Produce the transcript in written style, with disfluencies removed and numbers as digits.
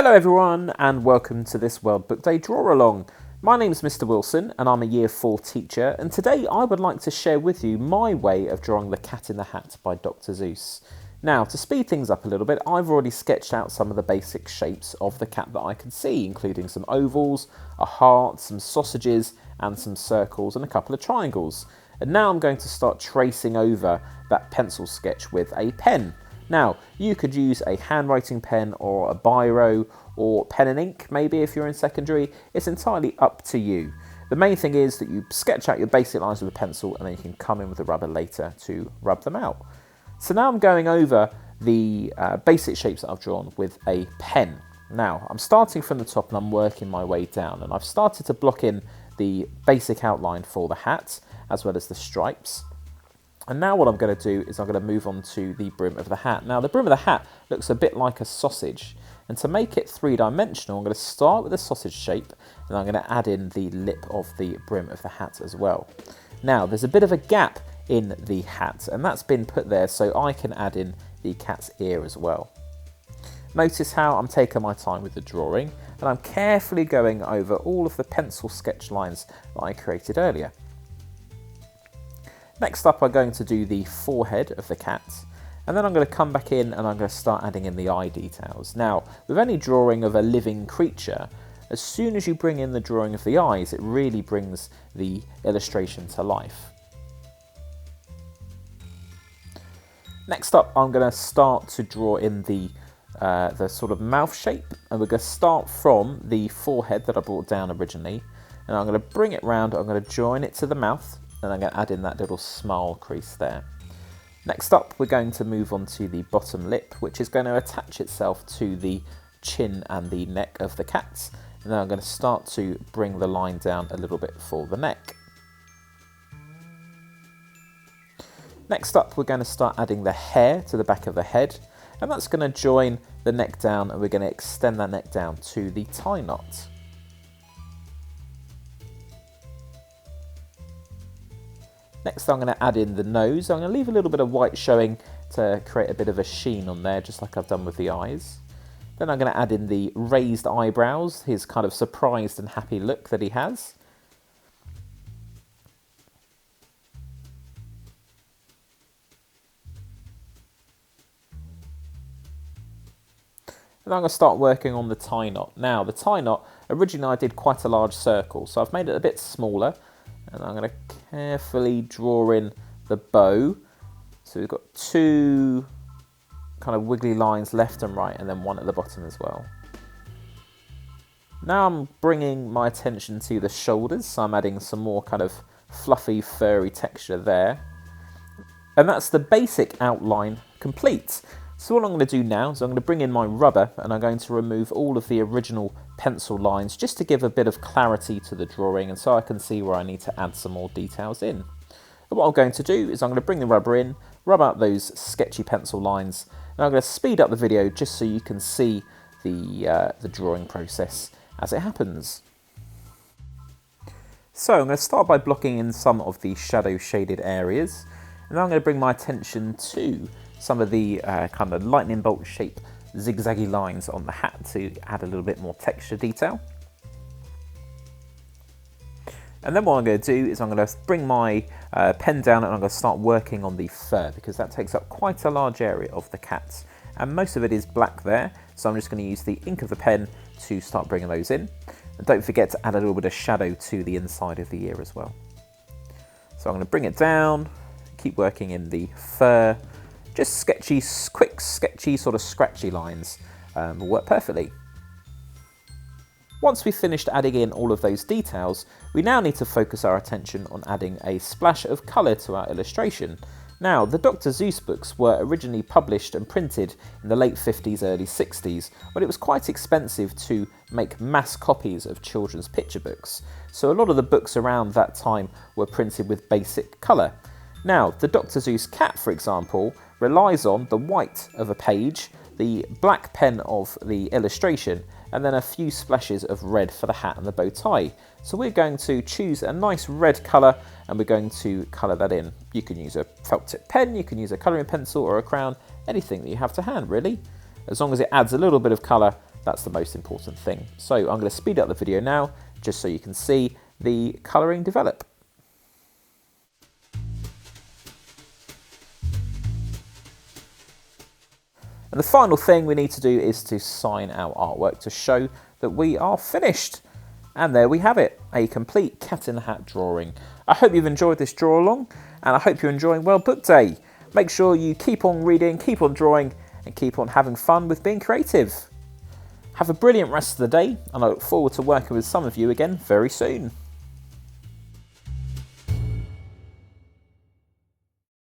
Hello everyone and welcome to this World Book Day Draw Along. My name is Mr Wilson and I'm a Year 4 teacher, and today I would like to share with you my way of drawing The Cat in the Hat by Dr Seuss. Now, to speed things up a little bit, I've already sketched out some of the basic shapes of the cat that I can see, including some ovals, a heart, some sausages and some circles and a couple of triangles. And now I'm going to start tracing over that pencil sketch with a pen. Now, you could use a handwriting pen or a biro or pen and ink, maybe if you're in secondary. It's entirely up to you. The main thing is that you sketch out your basic lines with a pencil and then you can come in with the rubber later to rub them out. So now I'm going over the basic shapes that I've drawn with a pen. Now, I'm starting from the top and I'm working my way down, and I've started to block in the basic outline for the hat as well as the stripes. And now what I'm going to do is I'm going to move on to the brim of the hat. Now the brim of the hat looks a bit like a sausage, and to make it three-dimensional I'm going to start with a sausage shape and I'm going to add in the lip of the brim of the hat as well. Now there's a bit of a gap in the hat and that's been put there so I can add in the cat's ear as well. Notice how I'm taking my time with the drawing and I'm carefully going over all of the pencil sketch lines that I created earlier. Next up, I'm going to do the forehead of the cat, and then I'm going to come back in and I'm going to start adding in the eye details. Now, with any drawing of a living creature, as soon as you bring in the drawing of the eyes, it really brings the illustration to life. Next up, I'm going to start to draw in the sort of mouth shape, and we're going to start from the forehead that I brought down originally, and I'm going to bring it round, I'm going to join it to the mouth, and I'm going to add in that little smile crease there. Next up, we're going to move on to the bottom lip, which is going to attach itself to the chin and the neck of the cat. And then I'm going to start to bring the line down a little bit for the neck. Next up, we're going to start adding the hair to the back of the head, and that's going to join the neck down, and we're going to extend that neck down to the tie knot. Next, I'm going to add in the nose. I'm going to leave a little bit of white showing to create a bit of a sheen on there, just like I've done with the eyes. Then I'm going to add in the raised eyebrows, his kind of surprised and happy look that he has. And I'm going to start working on the tie knot. Now, the tie knot, originally I did quite a large circle, so I've made it a bit smaller. And I'm going to carefully draw in the bow. So we've got two kind of wiggly lines left and right, and then one at the bottom as well. Now I'm bringing my attention to the shoulders, so I'm adding some more kind of fluffy, furry texture there. And that's the basic outline complete. So what I'm going to do now is I'm going to bring in my rubber and I'm going to remove all of the original pencil lines just to give a bit of clarity to the drawing and so I can see where I need to add some more details in. And what I'm going to do is I'm going to bring the rubber in, rub out those sketchy pencil lines, and I'm going to speed up the video just so you can see the drawing process as it happens. So I'm going to start by blocking in some of the shadow shaded areas, and then I'm going to bring my attention to some of the kind of lightning bolt shape zigzaggy lines on the hat to add a little bit more texture detail. And then what I'm going to do is I'm going to bring my pen down and I'm going to start working on the fur, because that takes up quite a large area of the cat. And most of it is black there, so I'm just going to use the ink of the pen to start bringing those in. And don't forget to add a little bit of shadow to the inside of the ear as well. So I'm going to bring it down, keep working in the fur. Just sketchy, quick, sketchy, sort of scratchy lines will work perfectly. Once we've finished adding in all of those details, we now need to focus our attention on adding a splash of colour to our illustration. Now, the Dr Seuss books were originally published and printed in the late 50s, early 60s, but it was quite expensive to make mass copies of children's picture books. So a lot of the books around that time were printed with basic colour. Now, the Dr Seuss cat, for example, relies on the white of a page, the black pen of the illustration, and then a few splashes of red for the hat and the bow tie. So we're going to choose a nice red colour and we're going to colour that in. You can use a felt tip pen, you can use a colouring pencil or a crayon, anything that you have to hand really. As long as it adds a little bit of colour That's the most important thing. So I'm going to speed up the video now, just so you can see the colouring develop. And the final thing we need to do is to sign our artwork to show that we are finished. And there we have it, a complete Cat in the Hat drawing. I hope you've enjoyed this draw along, and I hope you're enjoying World Book Day. Make sure you keep on reading, keep on drawing, and keep on having fun with being creative. Have a brilliant rest of the day, and I look forward to working with some of you again very soon.